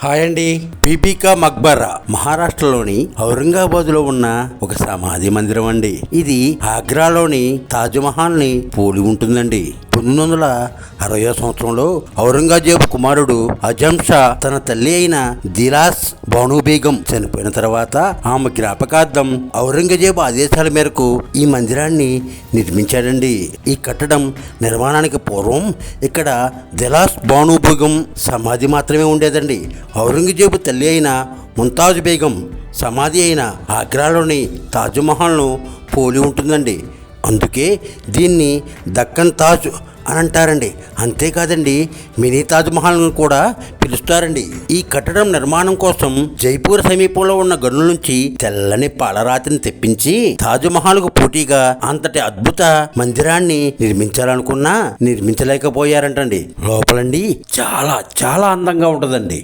Hi అండి. బీబీకా మక్బరా మహారాష్ట్రలోని ఔరంగాబాద్ లో ఉన్న ఒక సమాధి మందిరం అండి. ఇది ఆగ్రాలోని తాజ్మహల్ ని పోలి ఉంటుందండి. 1960వ సంవత్సరంలో ఔరంగజేబు కుమారుడు అజం షా తన తల్లి అయిన దిలాస్ బాను బేగం చనిపోయిన తర్వాత ఆమె జ్ఞాపకార్థం ఔరంగజేబు ఆదేశాల మేరకు ఈ మందిరాన్ని నిర్మించాడండి. ఈ కట్టడం నిర్మాణానికి పూర్వం ఇక్కడ దిలాస్ బాను బేగం సమాధి మాత్రమే ఉండేదండి. ఔరంగజేబు తల్లి అయిన ముంతాజ్ బేగం సమాధి అయిన ఆగ్రాలోని తాజ్మహల్ను పోలి ఉంటుందండి. అందుకే దీన్ని దక్కన్ తాజ్ అని అంటారండి. అంతేకాదండి, మినీ తాజ్మహల్ను కూడా పిలుస్తారండి. ఈ కట్టడం నిర్మాణం కోసం జైపూర్ సమీపంలో ఉన్న గనుల నుంచి తెల్లని పాలరాతిని తెప్పించి తాజ్మహల్కు పోటీగా అంతటి అద్భుత మందిరాన్ని నిర్మించాలనుకున్నా నిర్మించలేకపోయారంటండి. లోపలండి చాలా చాలా అందంగా ఉంటుందండి.